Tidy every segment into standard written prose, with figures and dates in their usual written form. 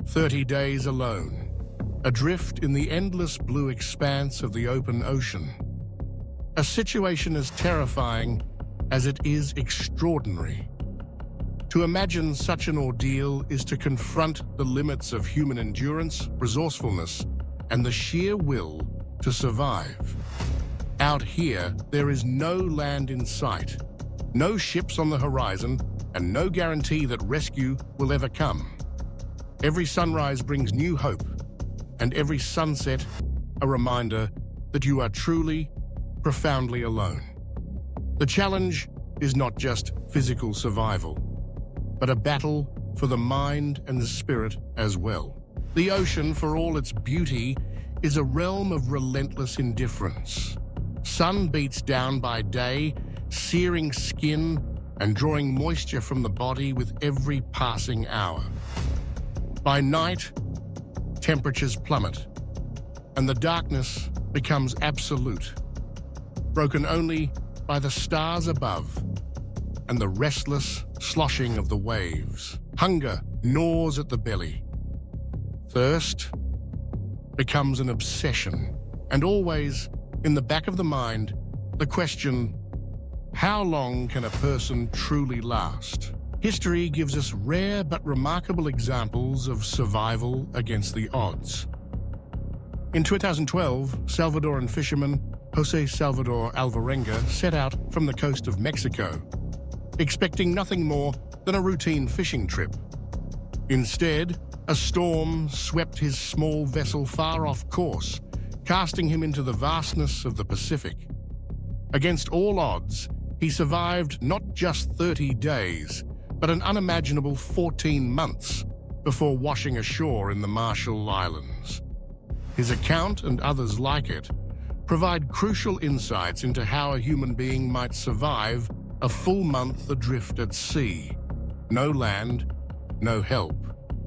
30 days alone, adrift in the endless blue expanse of the open ocean. A situation as terrifying as it is extraordinary. To imagine such an ordeal is to confront the limits of human endurance, resourcefulness, and the sheer will to survive. Out here, there is no land in sight, no ships on the horizon, and no guarantee that rescue will ever come. Every sunrise brings new hope, and every sunset a reminder that you are truly, profoundly alone. The challenge is not just physical survival, but a battle for the mind and the spirit as well. The ocean, for all its beauty, is a realm of relentless indifference. Sun beats down by day, searing skin and drawing moisture from the body with every passing hour. By night, temperatures plummet, and the darkness becomes absolute, broken only by the stars above and the restless sloshing of the waves. Hunger gnaws at the belly. Thirst becomes an obsession, and always, in the back of the mind, the question, how long can a person truly last? History gives us rare but remarkable examples of survival against the odds. In 2012, Salvadoran fisherman Jose Salvador Alvarenga set out from the coast of Mexico, expecting nothing more than a routine fishing trip. Instead, a storm swept his small vessel far off course, casting him into the vastness of the Pacific. Against all odds, he survived not just 30 days, but an unimaginable 14 months before washing ashore in the Marshall Islands. His account, and others like it, provide crucial insights into how a human being might survive a full month adrift at sea. No land, no help.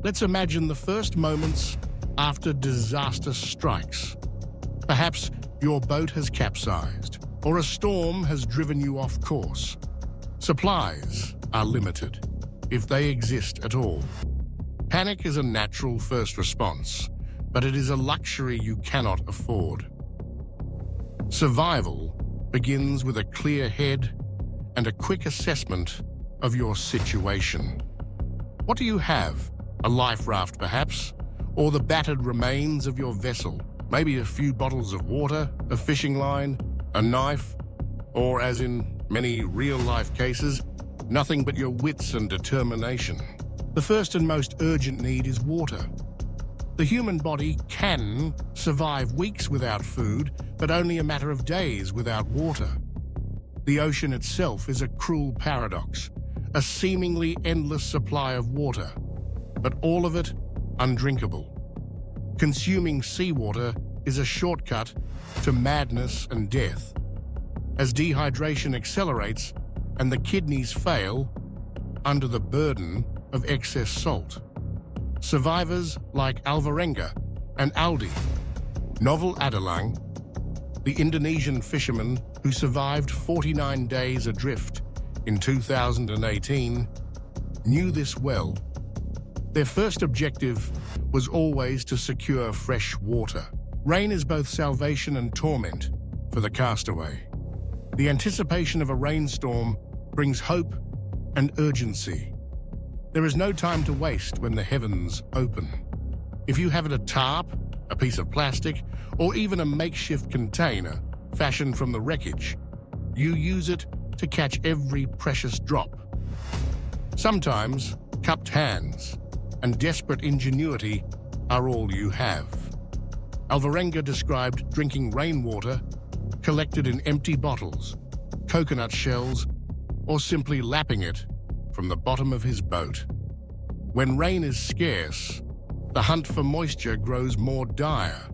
Let's imagine the first moments after disaster strikes. Perhaps your boat has capsized, or a storm has driven you off course. Supplies are limited, if they exist at all. Panic is a natural first response, but it is a luxury you cannot afford. Survival begins with a clear head and a quick assessment of your situation. What do you have? A life raft, perhaps? Or the battered remains of your vessel? Maybe a few bottles of water, a fishing line, a knife, or, as in many real-life cases, nothing but your wits and determination. The first and most urgent need is water. The human body can survive weeks without food, but only a matter of days without water. The ocean itself is a cruel paradox, a seemingly endless supply of water, but all of it undrinkable. Consuming seawater is a shortcut to madness and death, as dehydration accelerates and the kidneys fail under the burden of excess salt. Survivors like Alvarenga and Aldi, Novel Adalang, the Indonesian fisherman who survived 49 days adrift in 2018, knew this well. Their first objective was always to secure fresh water. Rain is both salvation and torment for the castaway. The anticipation of a rainstorm brings hope and urgency. There is no time to waste when the heavens open. If you have a tarp, a piece of plastic, or even a makeshift container fashioned from the wreckage, you use it to catch every precious drop. Sometimes, cupped hands and desperate ingenuity are all you have. Alvarenga described drinking rainwater collected in empty bottles, coconut shells, or simply lapping it from the bottom of his boat. When rain is scarce, the hunt for moisture grows more dire.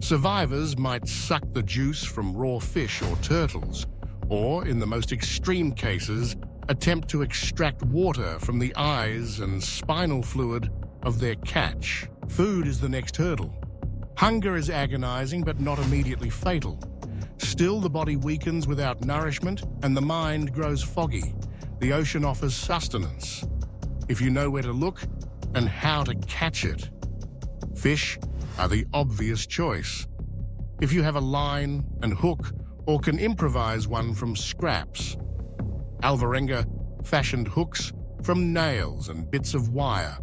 Survivors might suck the juice from raw fish or turtles, or, in the most extreme cases, attempt to extract water from the eyes and spinal fluid of their catch. Food is the next hurdle. Hunger is agonizing but not immediately fatal. Still, the body weakens without nourishment and the mind grows foggy. The ocean offers sustenance, if you know where to look and how to catch it. Fish are the obvious choice, if you have a line and hook or can improvise one from scraps. Alvarenga fashioned hooks from nails and bits of wire,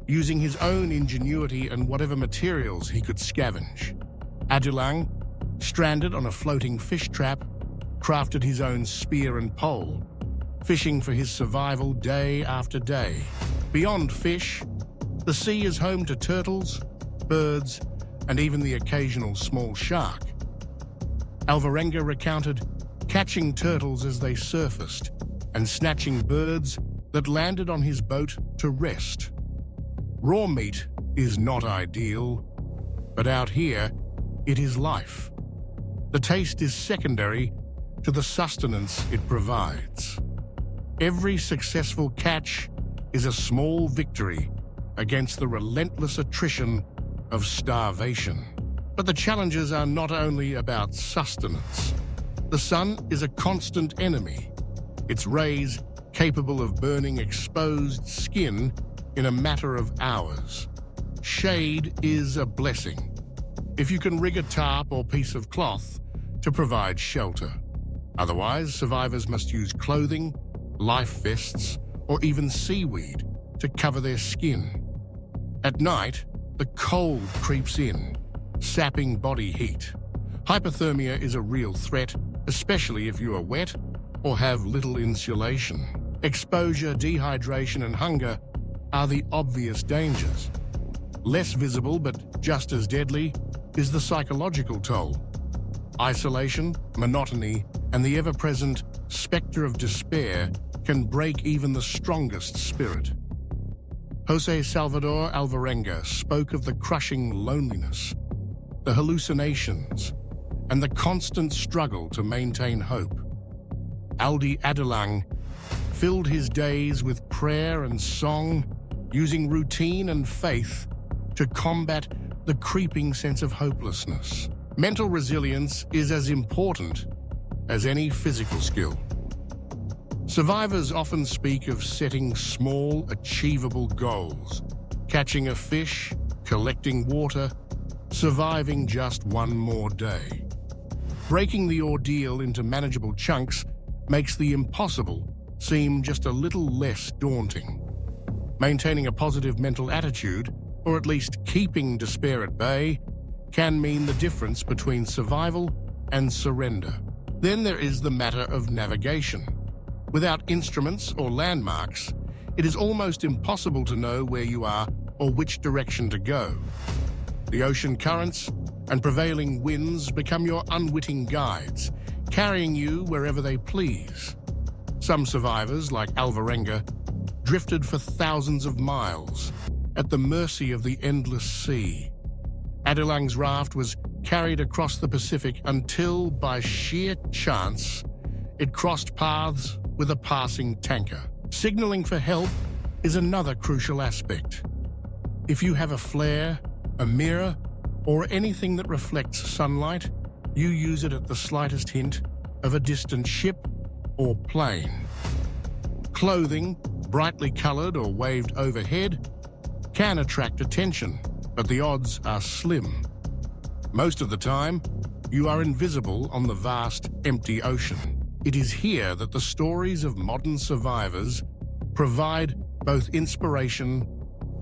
using his own ingenuity and whatever materials he could scavenge. Adulang, stranded on a floating fish trap, crafted his own spear and pole, fishing for his survival day after day. Beyond fish, the sea is home to turtles, birds, and even the occasional small shark. Alvarenga recounted catching turtles as they surfaced and snatching birds that landed on his boat to rest. Raw meat is not ideal, but out here, it is life. The taste is secondary to the sustenance it provides. Every successful catch is a small victory against the relentless attrition of starvation. But the challenges are not only about sustenance. The sun is a constant enemy, its rays capable of burning exposed skin in a matter of hours. Shade is a blessing, if you can rig a tarp or piece of cloth to provide shelter. Otherwise, survivors must use clothing, life vests, or even seaweed to cover their skin. At night, the cold creeps in, sapping body heat. Hypothermia is a real threat, especially if you are wet or have little insulation. Exposure, dehydration, and hunger are the obvious dangers. Less visible, but just as deadly, is the psychological toll. Isolation, monotony, and the ever-present specter of despair can break even the strongest spirit. Jose Salvador Alvarenga spoke of the crushing loneliness, the hallucinations, and the constant struggle to maintain hope. Aldi Adulang filled his days with prayer and song, using routine and faith to combat the creeping sense of hopelessness. Mental resilience is as important as any physical skill. Survivors often speak of setting small, achievable goals, catching a fish, collecting water, surviving just one more day. Breaking the ordeal into manageable chunks makes the impossible seem just a little less daunting. Maintaining a positive mental attitude, or at least keeping despair at bay, can mean the difference between survival and surrender. Then there is the matter of navigation. Without instruments or landmarks, it is almost impossible to know where you are or which direction to go. The ocean currents and prevailing winds become your unwitting guides, carrying you wherever they please. Some survivors, like Alvarenga, drifted for thousands of miles, at the mercy of the endless sea. Adulang's raft was carried across the Pacific until, by sheer chance, it crossed paths with a passing tanker. Signaling for help is another crucial aspect. If you have a flare, a mirror, or anything that reflects sunlight, you use it at the slightest hint of a distant ship or plane. Clothing, brightly colored or waved overhead, can attract attention, but the odds are slim. Most of the time, you are invisible on the vast, empty ocean. It is here that the stories of modern survivors provide both inspiration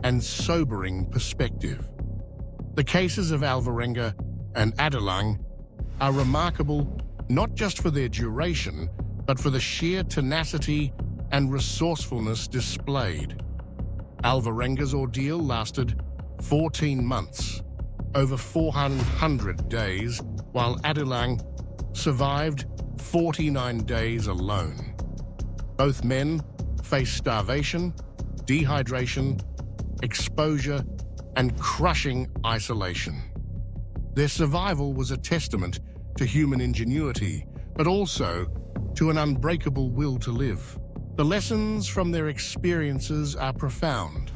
and sobering perspective. The cases of Alvarenga and Adulang are remarkable not just for their duration, but for the sheer tenacity and resourcefulness displayed. Alvarenga's ordeal lasted 14 months, over 400 days, while Adulang survived 49 days alone. Both men faced starvation, dehydration, exposure, and crushing isolation. Their survival was a testament to human ingenuity, but also to an unbreakable will to live. The lessons from their experiences are profound.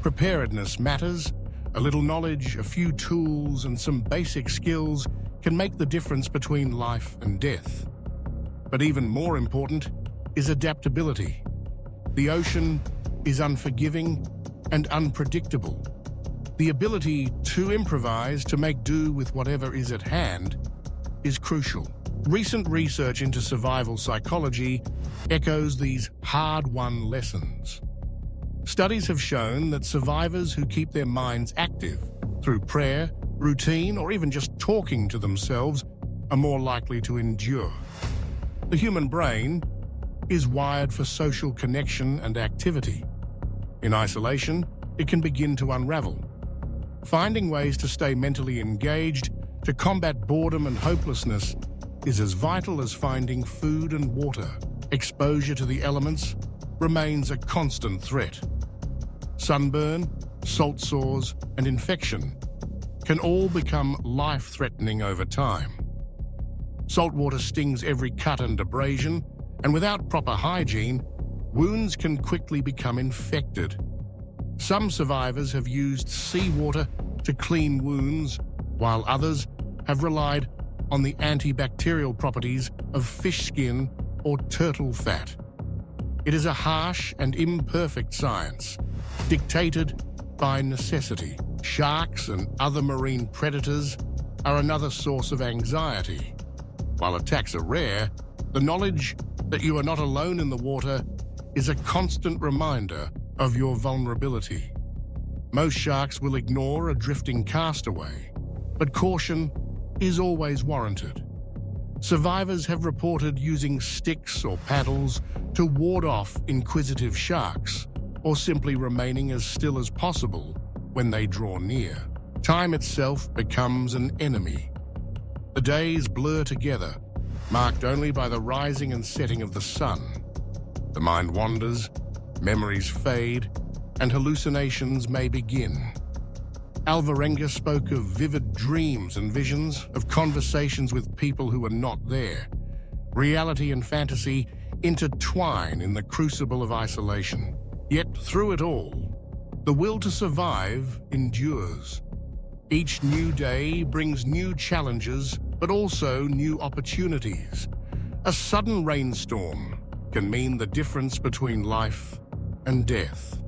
Preparedness matters. A little knowledge, a few tools, and some basic skills can make the difference between life and death. But even more important is adaptability. The ocean is unforgiving and unpredictable. The ability to improvise, to make do with whatever is at hand, is crucial. Recent research into survival psychology echoes these hard-won lessons. Studies have shown that survivors who keep their minds active through prayer, routine, or even just talking to themselves are more likely to endure. The human brain is wired for social connection and activity. In isolation, it can begin to unravel. Finding ways to stay mentally engaged, to combat boredom and hopelessness, is as vital as finding food and water. Exposure to the elements remains a constant threat. Sunburn, salt sores, and infection can all become life-threatening over time. Saltwater stings every cut and abrasion, and without proper hygiene, wounds can quickly become infected. Some survivors have used seawater to clean wounds, while others have relied on the antibacterial properties of fish skin or turtle fat. It is a harsh and imperfect science, dictated by necessity. Sharks and other marine predators are another source of anxiety. While attacks are rare, the knowledge that you are not alone in the water is a constant reminder of your vulnerability. Most sharks will ignore a drifting castaway, but caution is always warranted. Survivors have reported using sticks or paddles to ward off inquisitive sharks, or simply remaining as still as possible when they draw near. Time itself becomes an enemy. The days blur together, marked only by the rising and setting of the sun. The mind wanders, memories fade, and hallucinations may begin. Alvarenga spoke of vivid dreams and visions, of conversations with people who are not there. Reality and fantasy intertwine in the crucible of isolation. Yet through it all, the will to survive endures. Each new day brings new challenges, but also new opportunities. A sudden rainstorm can mean the difference between life and death.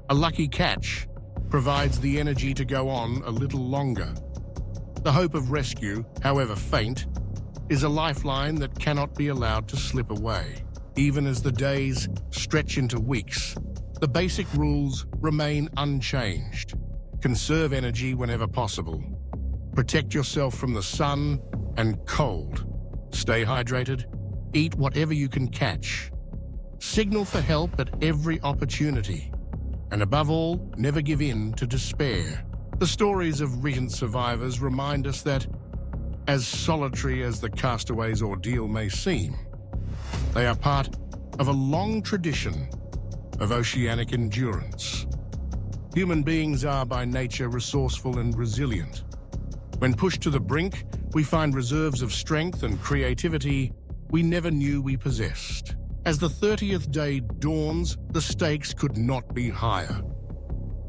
A lucky catch provides the energy to go on a little longer. The hope of rescue, however faint, is a lifeline that cannot be allowed to slip away. Even as the days stretch into weeks, the basic rules remain unchanged. Conserve energy whenever possible. Protect yourself from the sun and cold. Stay hydrated. Eat whatever you can catch. Signal for help at every opportunity. And above all, never give in to despair. The stories of recent survivors remind us that, as solitary as the castaway's ordeal may seem, they are part of a long tradition of oceanic endurance. Human beings are by nature resourceful and resilient. When pushed to the brink, we find reserves of strength and creativity we never knew we possessed. As the 30th day dawns, the stakes could not be higher.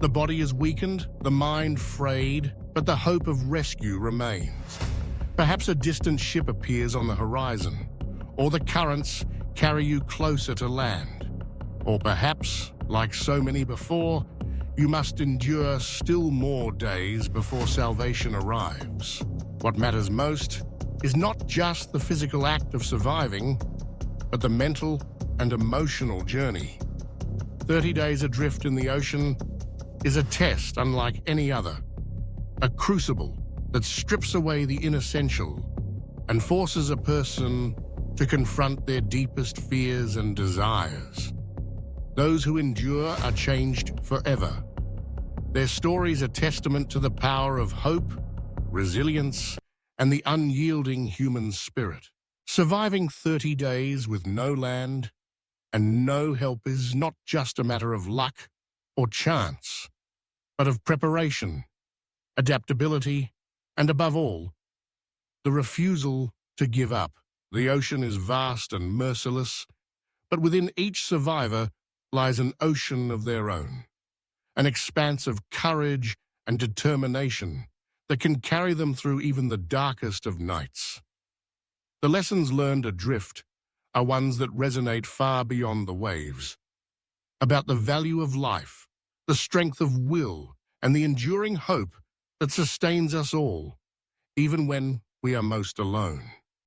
The body is weakened, the mind frayed, but the hope of rescue remains. Perhaps a distant ship appears on the horizon, or the currents carry you closer to land. Or perhaps, like so many before, you must endure still more days before salvation arrives. What matters most is not just the physical act of surviving, but the mental and emotional journey. 30 days adrift in the ocean is a test unlike any other, a crucible that strips away the inessential and forces a person to confront their deepest fears and desires. Those who endure are changed forever. Their stories are testament to the power of hope, resilience, and the unyielding human spirit. Surviving 30 days with no land and no help is not just a matter of luck or chance, but of preparation, adaptability, and above all, the refusal to give up. The ocean is vast and merciless, but within each survivor lies an ocean of their own, an expanse of courage and determination that can carry them through even the darkest of nights. The lessons learned adrift are ones that resonate far beyond the waves, about the value of life, the strength of will, and the enduring hope that sustains us all, even when we are most alone.